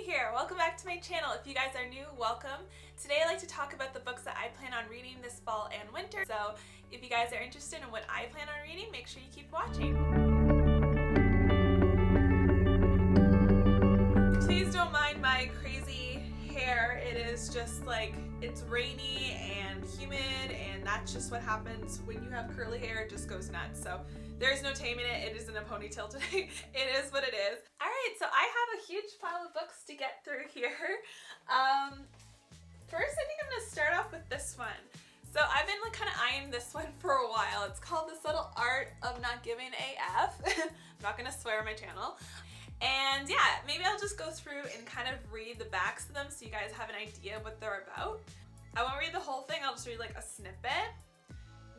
Amy here. Welcome back to my channel. If you guys are new, welcome. Today I like to talk about the books that I plan on reading this fall and winter. So if you guys are interested in what I plan on reading, make sure you keep watching. Please don't mind my crazy hair. It is just like, it's rainy and humid, and that's just what happens when you have curly hair. It just goes nuts. So there's no taming it. It is in a ponytail today. It is what it is. All right, so I have a huge pile of books to get through here. First, I think I'm gonna start off with this one. So I've been like kind of eyeing this one for a while. It's called The Subtle Art of Not Giving AF. I'm not gonna swear on my channel. And yeah, maybe I'll just go through and kind of read the backs of them so you guys have an idea of what they're about. I won't read the whole thing, I'll just read like a snippet.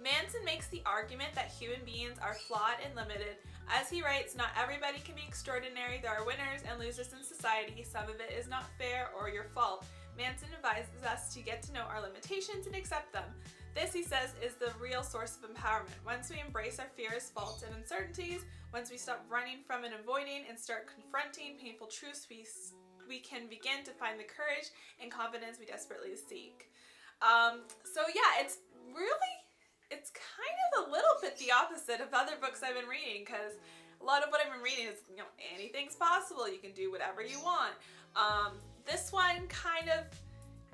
Manson makes the argument that human beings are flawed and limited. As he writes, not everybody can be extraordinary. There are winners and losers in society. Some of it is not fair or your fault. Manson advises us to get to know our limitations and accept them. This, he says, is the real source of empowerment. Once we embrace our fears, faults, and uncertainties, once we stop running from and avoiding and start confronting painful truths, we can begin to find the courage and confidence we desperately seek. So yeah, it's kind of a little bit the opposite of other books I've been reading, because a lot of what I've been reading is, you know, anything's possible, you can do whatever you want. This one kind of,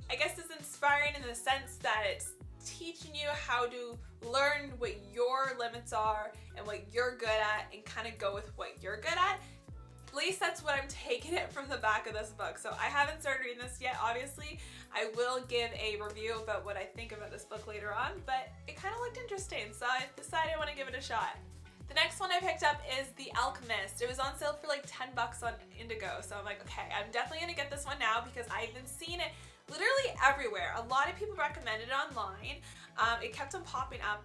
I guess, is inspiring in the sense that it's teaching you how to learn what your limits are and what you're good at and kind of go with what you're good at. At least that's what I'm taking it from the back of this book. So I haven't started reading this yet, obviously. I will give a review about what I think about this book later on, but it kind of looked interesting, so I decided I want to give it a shot. The next one I picked up is The Alchemist. It was on sale for like 10 bucks on NkGhTg, so I'm like, okay, I'm definitely gonna get this one now because I've been seeing it literally everywhere. A lot of people recommended it online. It kept on popping up.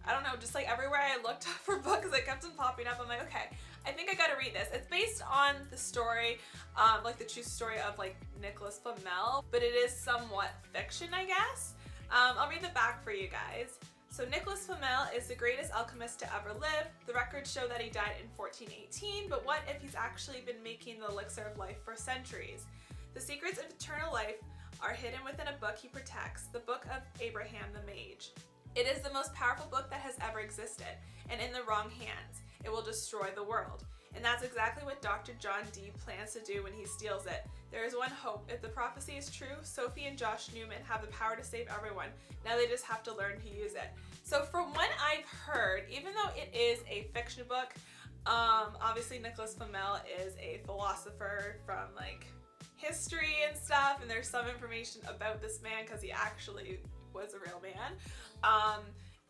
I don't know, just like everywhere I looked for books, it kept on popping up. I'm like, okay, I think I gotta read this. It's based on the story, like the true story of like Nicholas Flamel, but it is somewhat fiction, I guess. I'll read the back for you guys. So Nicholas Flamel is the greatest alchemist to ever live. The records show that he died in 1418, but what if he's actually been making the elixir of life for centuries? The secrets of eternal life are hidden within a book he protects, the Book of Abraham the Mage. It is the most powerful book that has ever existed, and in the wrong hands, it will destroy the world. And that's exactly what Dr. John Dee plans to do when he steals it. There is one hope. If the prophecy is true, Sophie and Josh Newman have the power to save everyone. Now they just have to learn to use it. So from what I've heard, even though it is a fiction book, obviously Nicholas Flamel is a philosopher from like history and stuff, and there's some information about this man because he actually was a real man.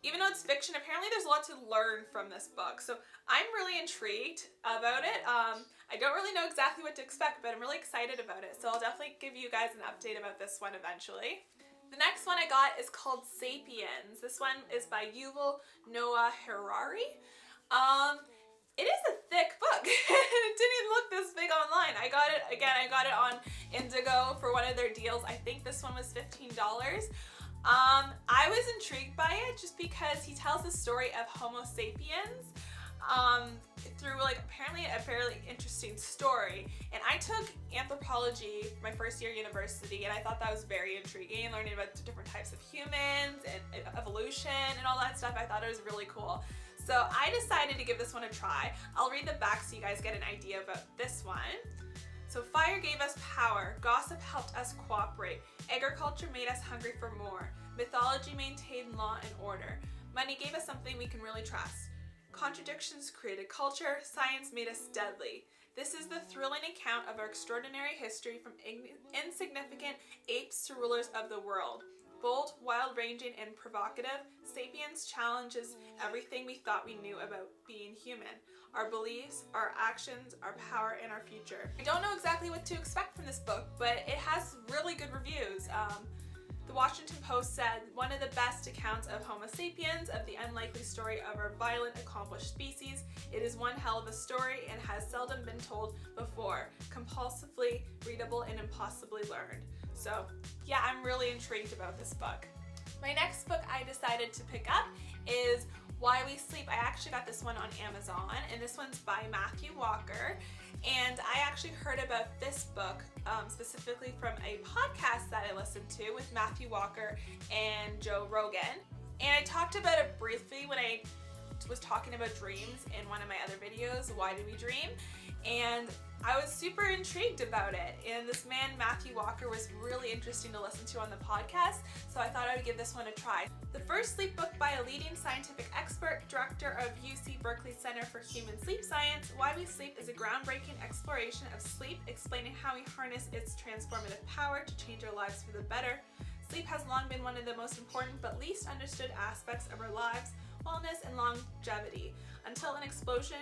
Even though it's fiction, apparently there's a lot to learn from this book. So I'm really intrigued about it. I don't really know exactly what to expect, but I'm really excited about it. So I'll definitely give you guys an update about this one eventually. The next one I got is called Sapiens. This one is by Yuval Noah Harari. It is a thick book. It didn't even look this big online. I got it on NkGhTg for one of their deals. I think this one was $15. I was intrigued by it just because he tells the story of Homo sapiens through like apparently a fairly interesting story. And I took anthropology my first year at university, and I thought that was very intriguing, learning about the different types of humans and evolution and all that stuff. I thought it was really cool. So I decided to give this one a try. I'll read the back so you guys get an idea about this one. So fire gave us power, gossip helped us cooperate, agriculture made us hungry for more, mythology maintained law and order, money gave us something we can really trust, contradictions created culture, science made us deadly. This is the thrilling account of our extraordinary history from insignificant apes to rulers of the world. Bold, wide-ranging, and provocative, Sapiens challenges everything we thought we knew about being human. Our beliefs, our actions, our power, and our future. I don't know exactly what to expect from this book, but it has really good reviews. The Washington Post said, one of the best accounts of Homo sapiens, of the unlikely story of our violent, accomplished species. It is one hell of a story and has seldom been told before. Compulsively readable and impossibly learned. So yeah, I'm really intrigued about this book. My next book I decided to pick up is Why We Sleep. I actually got this one on Amazon, and this one's by Matthew Walker. And I actually heard about this book specifically from a podcast that I listened to with Matthew Walker and Joe Rogan. And I talked about it briefly when I was talking about dreams in one of my other videos, Why Do We Dream? And I was super intrigued about it. And this man, Matthew Walker, was really interesting to listen to on the podcast, so I thought I would give this one a try. The first sleep book by a leading scientific expert, director of UC Berkeley Center for Human Sleep Science, Why We Sleep is a groundbreaking exploration of sleep, explaining how we harness its transformative power to change our lives for the better. Sleep has long been one of the most important but least understood aspects of our lives, wellness and longevity, until an explosion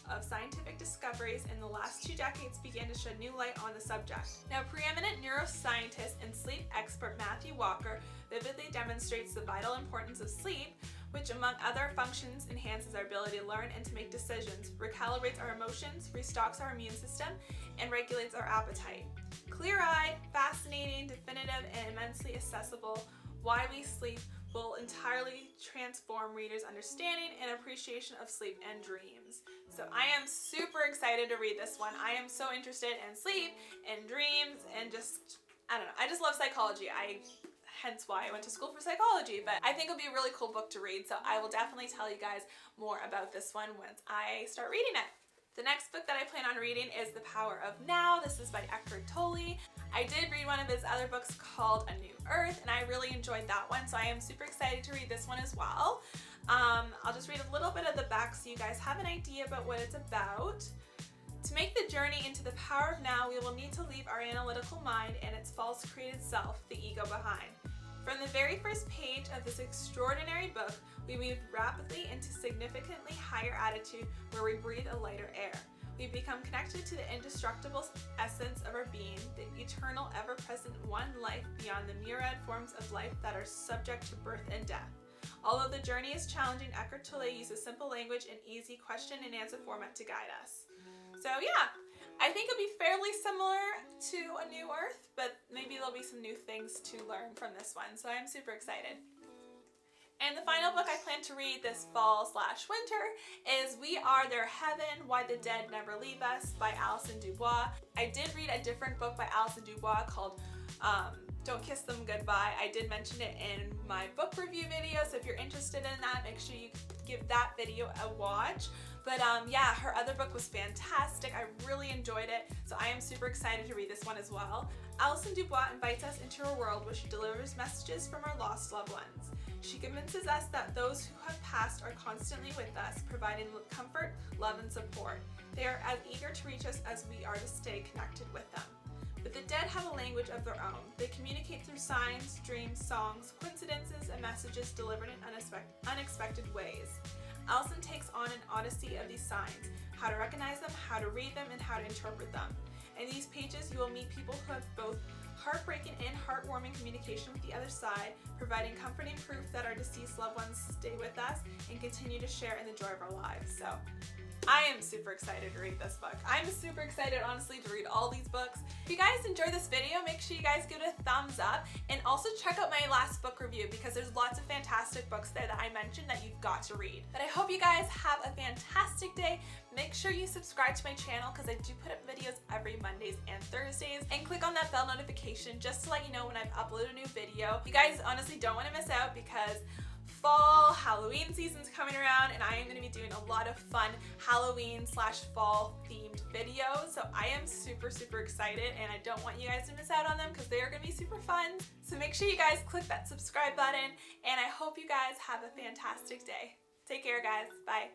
of scientific discoveries in the last 2 decades began to shed new light on the subject. Now, preeminent neuroscientist and sleep expert Matthew Walker vividly demonstrates the vital importance of sleep, which among other functions enhances our ability to learn and to make decisions, recalibrates our emotions, restocks our immune system, and regulates our appetite. Clear-eyed, fascinating, definitive, and immensely accessible, Why We Sleep will entirely transform readers' understanding and appreciation of sleep and dreams. So I am super excited to read this one. I am so interested in sleep and dreams and just, I don't know, I just love psychology. Hence why I went to school for psychology, but I think it'll be a really cool book to read, so I will definitely tell you guys more about this one once I start reading it. The next book that I plan on reading is The Power of Now. This is by NkGhTg. I did read one of his other books called A New Earth, and I really enjoyed that one, so I am super excited to read this one as well. I'll just read a little bit of the back so you guys have an idea about what it's about. To make the journey into the power of now, we will need to leave our analytical mind and its false created self, the ego, behind. From the very first page of this extraordinary book, we move rapidly into significantly higher attitude where we breathe a lighter air. We become connected to the indestructible essence of our being, the eternal, ever-present one life beyond the myriad forms of life that are subject to birth and death. Although the journey is challenging, NkGhTg uses simple language and easy question and answer format to guide us. So yeah, I think it'll be fairly similar to A New Earth, but maybe there'll be some new things to learn from this one, so I'm super excited. And the final book I plan to read this fall/winter is We Are Their Heaven, Why the Dead Never Leave Us by Alison Dubois. I did read a different book by Alison Dubois called Don't Kiss Them Goodbye. I did mention it in my book review video, so if you're interested in that, make sure you give that video a watch. But yeah, her other book was fantastic. I really enjoyed it, so I am super excited to read this one as well. Alison Dubois invites us into her world where she delivers messages from our lost loved ones. She convinces us that those who have passed are constantly with us, providing comfort, love, and support. They are as eager to reach us as we are to stay connected with them. But the dead have a language of their own. They communicate through signs, dreams, songs, coincidences, and messages delivered in unexpected ways. Alison takes on an odyssey of these signs, how to recognize them, how to read them, and how to interpret them. In these pages, you will meet people who have both heartbreaking and heartwarming communication with the other side, providing comforting proof that our deceased loved ones stay with us and continue to share in the joy of our lives. So I am super excited to read this book. I'm super excited, honestly, to read all these books. If you guys enjoyed this video, make sure you guys give it a thumbs up, and also check out my last book review because there's lots of fantastic books there that I mentioned that you've got to read. But I hope you guys have a fantastic day. Make sure you subscribe to my channel because I do put up videos every Mondays and Thursdays, and click on that bell notification just to let you know when I've uploaded a new video. You guys honestly don't want to miss out because fall Halloween season's coming around, and I am going to be doing a lot of fun Halloween/fall themed videos, so I am super excited, and I don't want you guys to miss out on them because they are going to be super fun. So make sure you guys click that subscribe button, and I hope you guys have a fantastic day. Take care, guys. Bye.